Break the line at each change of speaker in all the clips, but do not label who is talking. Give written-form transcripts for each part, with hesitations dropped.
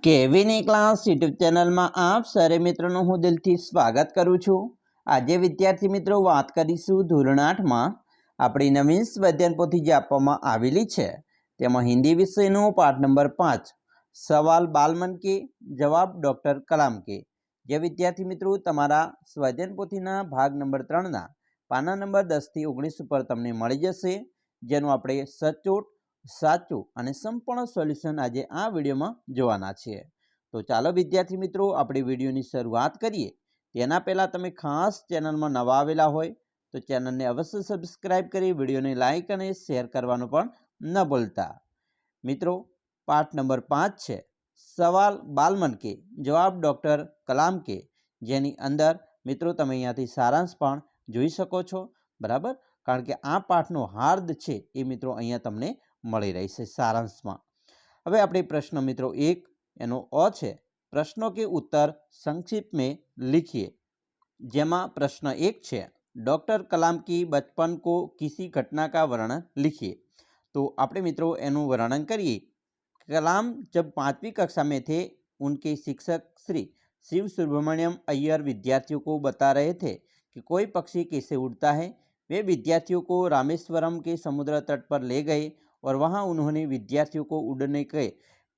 કેવીની class YouTube ચેનલમાં આપ સરે મિત્રોનું હું દિલથી સ્વાગત કરું છું। આજે વિદ્યાર્થી મિત્રો વાત કરીશું ધોરણ 8માં આપણી નવીન સ્વાધ્યાયન પોથી જે આપવામાં આવેલી છે તેમાં હિન્દી વિષયનો પાઠ નંબર 5 સવાલ બાલમન કે જવાબ ડૉક્ટર કલામ કે। જે વિદ્યાર્થી મિત્રો તમારા સ્વાધ્યાયન પોથીના ભાગ નંબર 3ના પાના નંબર 10 થી 19 ઉપર તમને મળી જશે, જેનું આપણે સચોટ સાચું અને સંપૂર્ણ સોલ્યુશન આજે આ વિડીયોમાં જોવાના છે। તો ચાલો વિદ્યાર્થી મિત્રો આપણે વિડીયોની શરૂઆત કરીએ। તેના પહેલાં તમે ખાસ ચેનલમાં નવા આવેલા હોય તો ચેનલને અવશ્ય સબસ્ક્રાઇબ કરી વિડીયોને લાઇક અને શેર કરવાનું પણ ન ભૂલતા। મિત્રો પાઠ નંબર 5 છે સવાલ બાલમન કે જવાબ ડૉક્ટર કલામ કે, જેની અંદર મિત્રો તમે અહીંયાથી સારાંશ પણ જોઈ શકો છો, બરાબર। કારણ કે આ પાઠનો હાર્દ છે એ મિત્રો અહીંયા તમને મળી રહેશે સારાંશમાં। હવે આપણે પ્રશ્ન મિત્રો 1 એનો અ છે प्रश्नों के उत्तर संक्षिप्त में लिखिए। जेमा प्रश्न 1 છે डॉक्टर कलाम की बचपन को किसी घटना का वर्णन लिखिए। तो આપણે મિત્રો એનું વર્ણન કરીએ। कलाम जब 5वीं कक्षा में थे, उनके शिक्षक श्री शिव सुब्रमण्यम अय्यर विद्यार्थियों को बता रहे थे कि कोई पक्षी कैसे उड़ता है। वे विद्यार्थियों को रामेश्वरम के समुद्र तट पर ले गए और वहां उन्होंने विद्यार्थियों को उड़ने के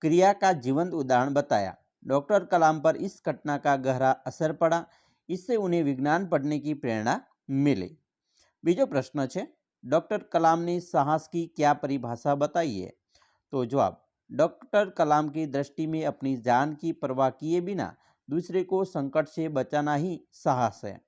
क्रिया का जीवंत उदाहरण बताया। डॉक्टर कलाम पर इस घटना का गहरा असर पड़ा, इससे उन्हें विज्ञान पढ़ने की प्रेरणा मिली। बीजो प्रश्न है डॉक्टर कलाम ने साहस की क्या परिभाषा बताई है। तो जवाब डॉक्टर कलाम की दृष्टि में अपनी जान की परवाह किए बिना दूसरे को संकट से बचाना ही साहस है।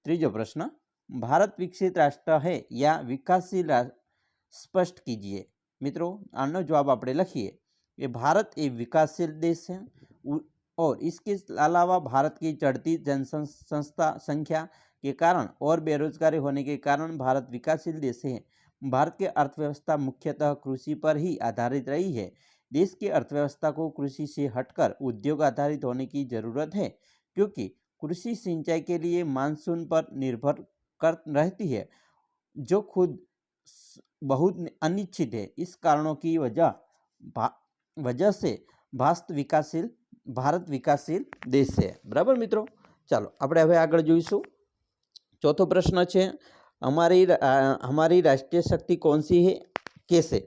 तीजो प्रश्न भारत विकसित राष्ट्र है या विकासशील राष्ट्र, स्पष्ट कीजिए। मित्रों आनो जवाब આપણે લખીએ कि भारत एक विकासशील देश है और इसके अलावा भारत की चढ़ती जनसंख्या संख्या के कारण और बेरोजगारी होने के कारण भारत विकासशील देश है। भारत की अर्थव्यवस्था मुख्यतः कृषि पर ही आधारित रही है। देश की अर्थव्यवस्था को कृषि से हटकर उद्योग आधारित होने की जरूरत है, क्योंकि कृषि सिंचाई के लिए मानसून पर निर्भर कर रहती है, जो खुद बहुत अनिश्चित है। इस कारणों की वजह से भारत विकासशील देश है, बराबर मित्रों। चलो આપણે હવે આગળ જોઈશું। चौथो प्रश्न है हमारी राष्ट्रीय शक्ति कौन सी है, कैसे।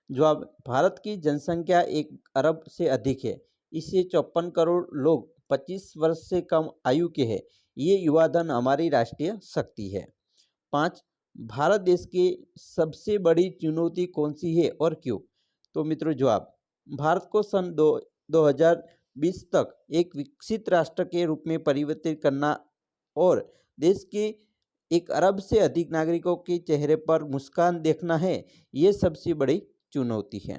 जवाब भारत की जनसंख्या 1 अरब से अधिक है। इससे 54 करोड़ लोग 25 वर्ष से कम आयु के हैं। ये युवाधन हमारी राष्ट्रीय शक्ति है। 5 भारत देश की सबसे बड़ी चुनौती कौन सी है और क्यों। तो मित्रों जवाब भारत को सन 2020 तक एक विकसित राष्ट्र के रूप में परिवर्तित करना और देश के 1 अरब से अधिक नागरिकों के चेहरे पर मुस्कान देखना है, ये सबसे बड़ी चुनौती है।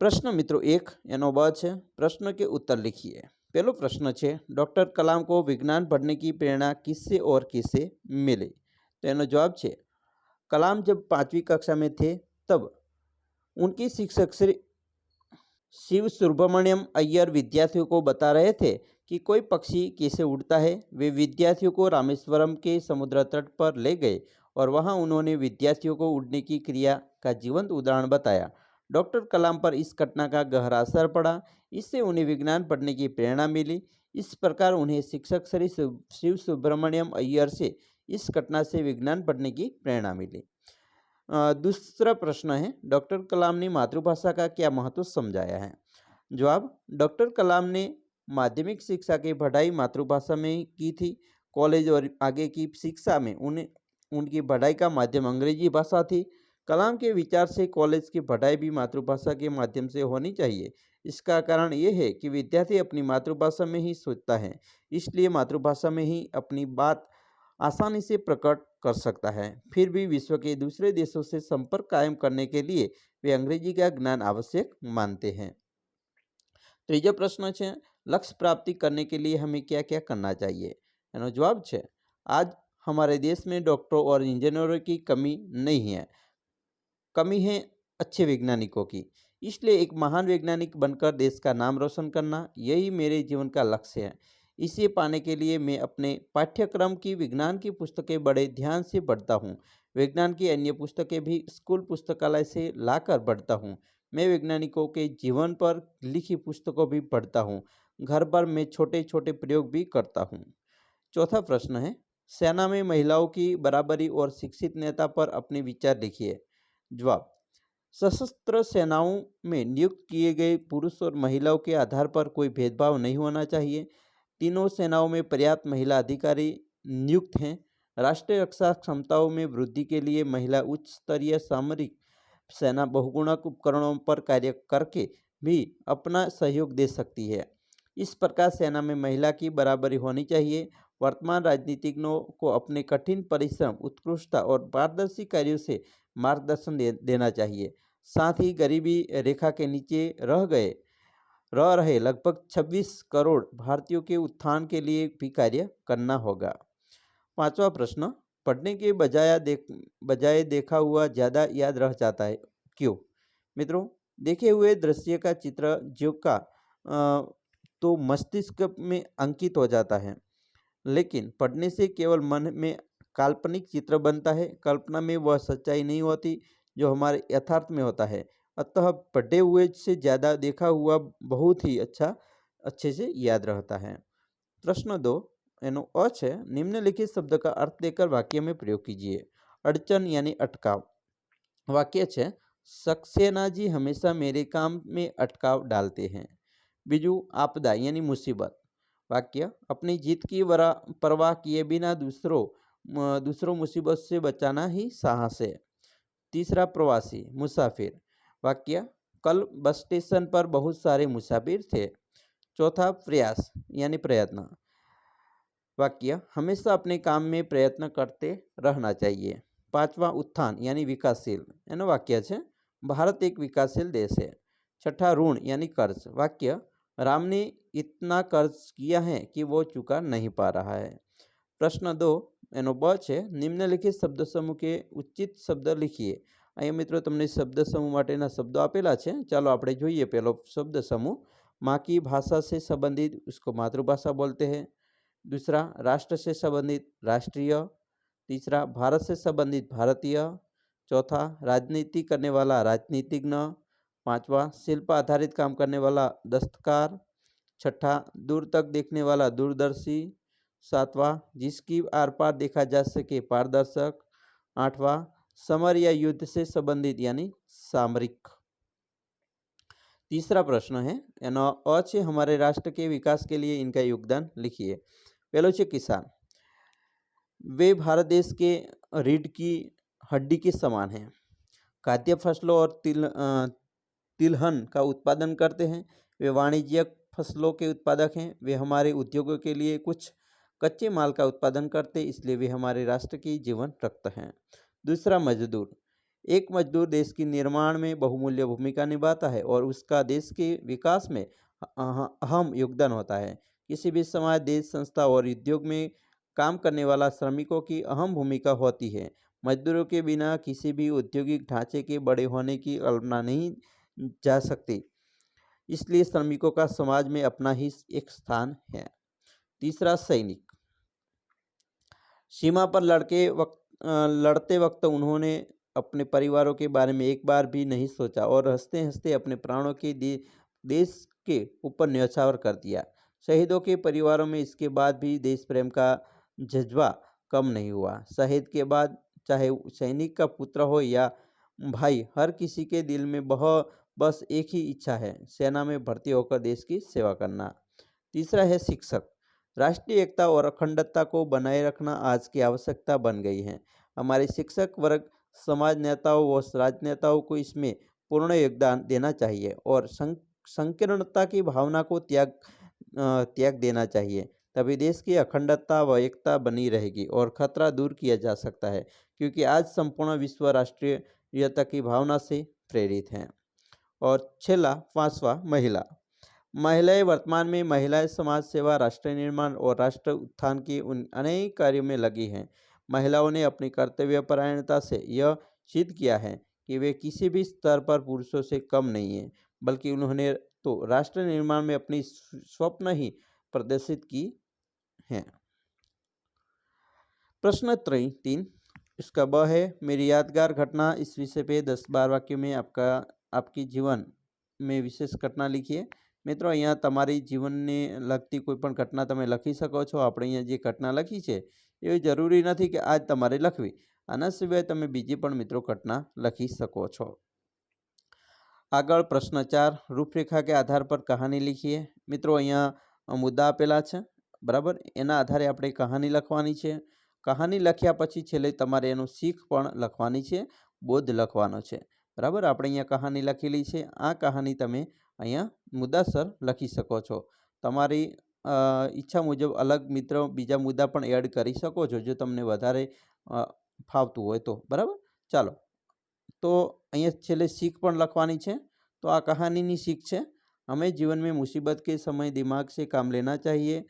प्रश्न मित्रों 1 एनो ब है प्रश्न के उत्तर लिखिए। पहलो प्रश्न है डॉक्टर कलाम को विज्ञान पढ़ने की प्रेरणा किससे और किसे मिली। तो एनो जवाब है कलाम जब 5वीं कक्षा में थे तब उनके शिक्षक श्री शिव सुब्रमण्यम अय्यर विद्यार्थियों को बता रहे थे कि कोई पक्षी कैसे उड़ता है। वे विद्यार्थियों को रामेश्वरम के समुद्र तट पर ले गए और वहां उन्होंने विद्यार्थियों को उड़ने की क्रिया का जीवंत उदाहरण बताया। डॉक्टर कलाम पर इस घटना का गहरा असर पड़ा, इससे उन्हें विज्ञान पढ़ने की प्रेरणा मिली। इस प्रकार उन्हें शिक्षक श्री शिव सुब्रमण्यम अय्यर से इस घटना से विज्ञान पढ़ने की प्रेरणा मिली। दूसरा प्रश्न है डॉक्टर कलाम ने मातृभाषा का क्या महत्व समझाया है। जवाब डॉक्टर कलाम ने माध्यमिक शिक्षा की पढ़ाई मातृभाषा में की थी। कॉलेज और आगे की शिक्षा में उनकी पढ़ाई का माध्यम अंग्रेजी भाषा थी। कलाम के विचार से कॉलेज की पढ़ाई भी मातृभाषा के माध्यम से होनी चाहिए। इसका कारण ये है कि विद्यार्थी अपनी मातृभाषा में ही सोचता है, इसलिए मातृभाषा में ही अपनी बात आसानी से प्रकट कर सकता है। फिर भी विश्व के दूसरे देशों से संपर्क कायम करने के लिए वे अंग्रेजी का ज्ञान आवश्यक मानते हैं। तीसरा प्रश्न है लक्ष्य प्राप्ति करने के लिए हमें क्या क्या करना चाहिए। एनो जवाब है आज हमारे देश में डॉक्टरों और इंजीनियरों की कमी नहीं है, कमी है अच्छे वैज्ञानिकों की। इसलिए एक महान वैज्ञानिक बनकर देश का नाम रोशन करना यही मेरे जीवन का लक्ष्य है। इसे पाने के लिए मैं अपने पाठ्यक्रम की विज्ञान की पुस्तकें बड़े ध्यान से पढ़ता हूँ। विज्ञान की अन्य पुस्तकें भी स्कूल पुस्तकालय से लाकर पढ़ता हूँ, मैं वैज्ञानिकों के जीवन पर लिखी पुस्तकों भी पढ़ता हूँ। घर पर मैं छोटे छोटे प्रयोग भी करता हूँ। चौथा प्रश्न है, सेना में महिलाओं की बराबरी और शिक्षित नेता पर अपने विचार लिखिए। जवाब, सशस्त्र सेनाओं में नियुक्त किए गए पुरुष और महिलाओं के आधार पर कोई भेदभाव नहीं होना चाहिए। तीनों सेनाओं में पर्याप्त महिला अधिकारी नियुक्त हैं। राष्ट्रीय रक्षा क्षमताओं में वृद्धि के लिए महिला उच्च स्तरीय सामरिक सेना बहुगुणक उपकरणों पर कार्य करके भी अपना सहयोग दे सकती है। इस प्रकार सेना में महिला की बराबरी होनी चाहिए। वर्तमान राजनीतिज्ञों को अपने कठिन परिश्रम, उत्कृष्टता और पारदर्शी कार्यों से मार्गदर्शन देना चाहिए। साथ ही गरीबी रेखा के नीचे रह रहे लगभग 26 करोड़ भारतीयों के उत्थान के लिए भी कार्य करना होगा। पांचवा प्रश्न, पढ़ने के बजाय देखा हुआ ज़्यादा याद रह जाता है, क्यों? मित्रों, देखे हुए दृश्य का चित्र जो का तो मस्तिष्क में अंकित हो जाता है, लेकिन पढ़ने से केवल मन में काल्पनिक चित्र बनता है। कल्पना में वह सच्चाई नहीं होती जो हमारे यथार्थ में होता है। अतः पढ़े हुए से ज़्यादा देखा हुआ बहुत ही अच्छे से याद रहता है। प्रश्न 2 एनो अच है, निम्नलिखित शब्द का अर्थ देकर वाक्य में प्रयोग कीजिए। अड़चन यानी अटकाव। वाक्य है, सक्सेना जी हमेशा मेरे काम में अटकाव डालते हैं। बीजू, आपदा यानी मुसीबत। वाक्य, अपनी जीत की परवाह किए बिना दूसरों मुसीबत से बचाना ही साहस है। तीसरा, प्रवासी मुसाफिर। वाक्य, कल बस स्टेशन पर बहुत सारे मुसाफिर थे। चौथा, प्रयास यानी प्रयत्न। वाक्य, हमेशा अपने काम में प्रयत्न करते रहना चाहिए। पांचवा, उत्थान यानी विकासशील। एनो वाक्य है, भारत एक विकासशील देश है। छठा, ऋण यानी कर्ज। वाक्य, राम ने इतना कर्ज किया है कि वो चुका नहीं पा रहा है। प्रश्न 2 एनो बच है, निम्नलिखित शब्द समूह के उचित शब्द लिखिए। અહીંયા મિત્રો તમને શબ્દ સમૂહ માટેના શબ્દો આપેલા છે, ચાલો આપણે જોઈએ। પહેલો શબ્દ સમૂહ, माँ की भाषा से संबंधित उसको मातृभाषा बोलते हैं। दूसरा, राष्ट्र से संबंधित राष्ट्रीय। तीसरा, भारत से संबंधित भारतीय। चौथा, राजनीति करने वाला राजनीतिज्ञ। पांचवा, शिल्प आधारित काम करने वाला दस्तकार। छठा, दूर तक देखने वाला दूरदर्शी। सातवां, जिसकी आर पार देखा जा सके पारदर्शक। आठवां, समर या युद्ध से संबंधित यानी सामरिक। तीसरा प्रश्न है, एनो अ छे, हमारे राष्ट्र के विकास के लिए इनका योगदान लिखिए। पहलो छे किसान। वे भारत देश के रीढ़ की हड्डी के समान हैं। खाद्य फसलों और तिलहन का उत्पादन करते हैं। वे वाणिज्यिक फसलों के उत्पादक हैं। वे हमारे उद्योगों के लिए कुछ कच्चे माल का उत्पादन करते, इसलिए वे हमारे राष्ट्र की जीवन रक्त हैं। दूसरा, मजदूर। एक मजदूर देश के निर्माण में बहुमूल्य भूमिका निभाता है और उसका देश के विकास में अहम योगदान होता है। किसी भी समाज, देश, संस्था और उद्योग में काम करने वाला श्रमिकों की अहम भूमिका होती है। मजदूरों के बिना किसी भी औद्योगिक ढांचे के बड़े होने की कल्पना नहीं जा सकती, इसलिए श्रमिकों का समाज में अपना ही एक स्थान है। तीसरा, सैनिक। सीमा पर लड़ते वक्त उन्होंने अपने परिवारों के बारे में एक बार भी नहीं सोचा और हंसते हंसते अपने प्राणों के देश के ऊपर न्यौछावर कर दिया। शहीदों के परिवारों में इसके बाद भी देश प्रेम का जज्बा कम नहीं हुआ। शहीद के बाद चाहे सैनिक का पुत्र हो या भाई, हर किसी के दिल में बस एक ही इच्छा है, सेना में भर्ती होकर देश की सेवा करना। तीसरा है शिक्षक। राष्ट्रीय एकता और अखंडता को बनाए रखना आज की आवश्यकता बन गई है। हमारे शिक्षक वर्ग समाज नेताओं व राजनेताओं को इसमें पूर्ण योगदान देना चाहिए और संकीर्णता की भावना को त्याग देना चाहिए। तभी देश की अखंडता व एकता बनी रहेगी और खतरा दूर किया जा सकता है, क्योंकि आज संपूर्ण विश्व राष्ट्रीयता की भावना से प्रेरित है। और छेला, पांचवा, महिला। महिलाएं वर्तमान में महिलाएं समाज सेवा, राष्ट्र निर्माण और राष्ट्र उत्थान के उन अनेक कार्यों में लगी हैं। महिलाओं ने अपनी कर्तव्यपरायणता से यह सिद्ध किया है कि वे किसी भी स्तर पर पुरुषों से कम नहीं हैं, बल्कि उन्होंने तो राष्ट्र निर्माण में अपनी स्वप्न ही प्रदर्शित की हैं। प्रश्न 3 इसका ब है, मेरी यादगार घटना। इस विषय पे 10-12 वाक्यों में आपका आपकी जीवन में विशेष घटना लिखिए। मित्रों अहींया तमारी जीवनने लगती कोईपण घटना तमे लखी शको छो। આપણે અહીંયા જે ઘટના લખી છે એ જરૂરી નથી કે આજ તમારે લખવી। આના સિવાય તમે બીજી પણ મિત્રો ઘટના લખી શકો છો। આગળ પ્રશ્ન 4 રૂપરેખા के आधार पर कहानी लिखिए। મિત્રો અહીંયા મુદ્દા આપેલા છે બરાબર, એના આધારે આપણે કહાની લખવાની છે। કહાની લખ્યા પછી છેલ્લે તમારે એનું શીખ પણ લખવાની છે, બોધ લખવાનો છે બરાબર। આપણે અહીંયા કહાની લખેલી છે, આ કહાની તમે અહીંયા મુદ્દાસર લખી શકો છો। તમારી ઈચ્છા મુજબ અલગ મિત્રો બીજા મુદ્દા પણ એડ કરી શકો છો જો તમને વધારે ફાવતું હોય તો બરાબર। ચાલો तो અહીંયા છેલ્લે सीख પણ લખવાની છે। तो आ कहानीनी सीख है, हमें जीवन में मुसीबत के समय दिमाग से काम लेना चाहिए,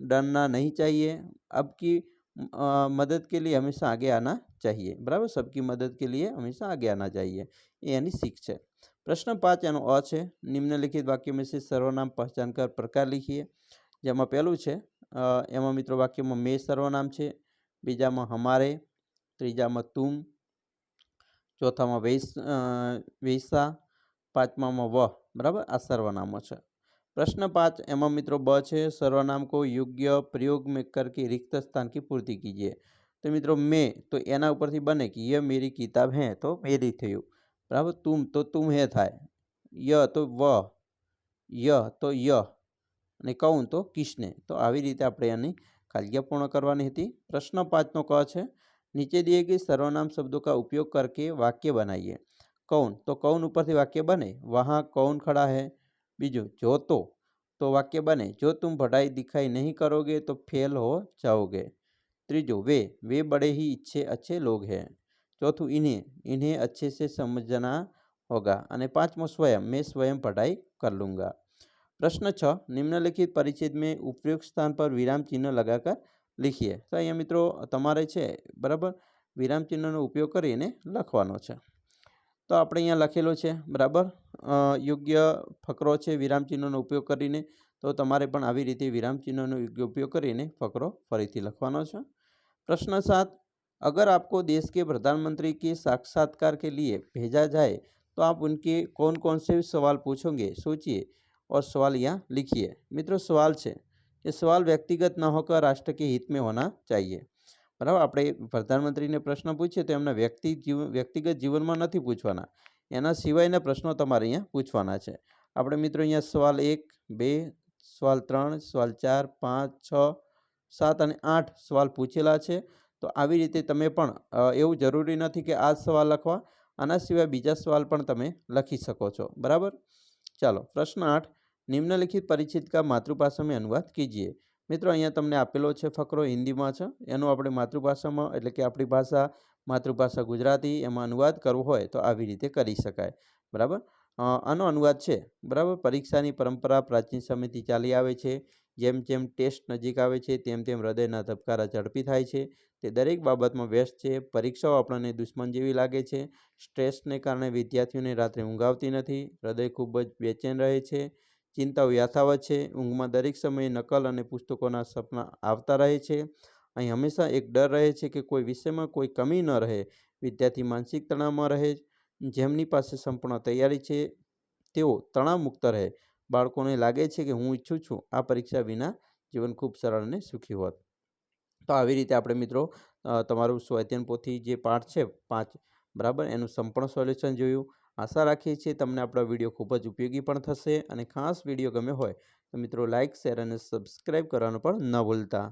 डरना नहीं चाहिए, अब की मदद के लिए हमेशा आगे आना चाहिए बराबर। सबकी मदद के लिए हमेशा आगे आना चाहिए, ये यानी सीख है। प्रश्न 5 यानो अ है, निम्नलिखित वाक्य में से सर्वनाम पहचान कर प्रकार लिखिए। जेमां पहलू है एमां मित्रों वाक्य में मैं सर्वनाम है, बीजा में हमारे, तीजा में तुम, चौथा में वैसा, पांचमा में वह बराबर। आ सर्वनामों है। प्रश्न 5 एमां मित्रों ब है, सर्वनाम को योग्य प्रयोग में करके रिक्त स्थान की पूर्ति कीजिए। तो मित्रों मैं तो एना ऊपर थी बने कि यह मेरी किताब है तो मेरी थयुं बराबर। तुम तो तुम है थाय, यह तो वह, यह तो यह, અને કહું તો કિસને। તો આવી રીતે આપણે આની કાર્ય પૂર્ણ કરવાની હતી। પ્રશ્ન 5 નો ક છે, नीचे दिए गए सर्वनाम शब्दों का उपयोग करके वाक्य बनाइए। कौन तो कौन ऊपर से वाक्य बने, वहाँ कौन खड़ा है। बीजू जो तो वाक्य बने, जो तुम पढ़ाई दिखाई नहीं करोगे तो फेल हो जाओगे। त्रीजो वे बड़े ही अच्छे लोग हैं। चौथुं इन्हें इन्हें अच्छे से समझना होगा। और पांचमो स्वयं, मैं स्वयं पढ़ाई कर लूँगा। प्रश्न 6 निम्नलिखित परिच्छेद में उपयुक्त स्थान पर विराम चिन्ह लगाकर लिखिए। तो अहींया मित्रों तमारे छे बराबर विराम चिन्हनो उपयोग करीने लखवानो छे। तो आपणे अहींया लखेलो छे बराबर योग्य फकरो छे विराम चिन्हनो उपयोग करीने। तो तमारे पण आवी रीते विराम चिन्हनो योग्य उपयोग करीने फकरो फरीथी लखवानो छे। प्रश्न 7 अगर आपको देश के प्रधानमंत्री के साक्षात्कार के लिए भेजा जाए तो आप उनके कौन कौन से सवाल पूछोगे, सोचिए और सवाल यहाँ लिखिए। मित्रों सवाल है ये सवाल व्यक्तिगत न होकर राष्ट्र के हित में होना चाहिए बराबर। આપણે પ્રધાનમંત્રીને પ્રશ્ન પૂછીએ તો એમના વ્યક્તિગત જીવનમાં નથી પૂછવાના, એના સિવાયના પ્રશ્નો તમારે અહીંયા પૂછવાના છે। આપણે મિત્રો અહીંયા સવાલ 1, 2, સવાલ 3, સવાલ 4, 5, 6, 7 અને 8 સવાલ પૂછેલા છે। તો આવી રીતે તમે પણ એવું જરૂરી નથી કે આ સવાલ લખવા, આના સિવાય બીજા સવાલ પણ તમે લખી શકો છો બરાબર। चलो प्रश्न 8 निम्नलिखित परिच्छेद का मातृभाषा में अनुवाद कीजिए। मित्रों अहींया तमने आपेलो छे फकरो हिंदी में छे, एनो आपणे मातृभाषा में एटले के आपणी भाषा मातृभाषा गुजराती एमां अनुवाद करवो होय तो आवी रीते करी शकाय बराबर। आनो अनुवाद छे बराबर। परीक्षानी परंपरा प्राचीन समयथी चाली आवे छे। जेम जेम टेस्ट नजीक आवे छे तेम तेम हृदयना धबकारा झड़पी थाय छे। ते दरेक बाबतमां व्यस्त छे। परीक्षाओ आपणने दुश्मन जेवी लागे छे। स्ट्रेसने कारणे विद्यार्थीओने रात्रे ऊँघ आवती नथी। हृदय खूब ज बेचैन रहे छे। चिंताओ यथावत छे। ऊँघमां दरेक समये नकल अने पुस्तकोना सपना आवता रहे छे। અહીં હંમેશા એક ડર રહે છે કે કોઈ વિષયમાં કોઈ કમી ન રહે। વિદ્યાર્થી માનસિક તણાવમાં રહે। જેમની પાસે સંપૂર્ણ તૈયારી છે તેઓ તણાવ મુક્ત રહે। બાળકોને લાગે છે કે હું ઈચ્છું છું આ પરીક્ષા વિના જીવન ખૂબ સરળ અને સુખી હોત। તો આવી રીતે આપણે મિત્રો તમારું સ્વાધ્યાયન પોથી જે પાઠ છે 5 બરાબર એનું સંપૂર્ણ સોલ્યુશન જોયું। આશા રાખીએ છીએ તમને આપણો વિડીયો ખૂબ જ ઉપયોગી પણ થશે। અને ખાસ વિડીયો ગમ્યો હોય તો મિત્રો લાઇક, શેર અને સબસ્ક્રાઈબ કરવાનું પણ ન ભૂલતા।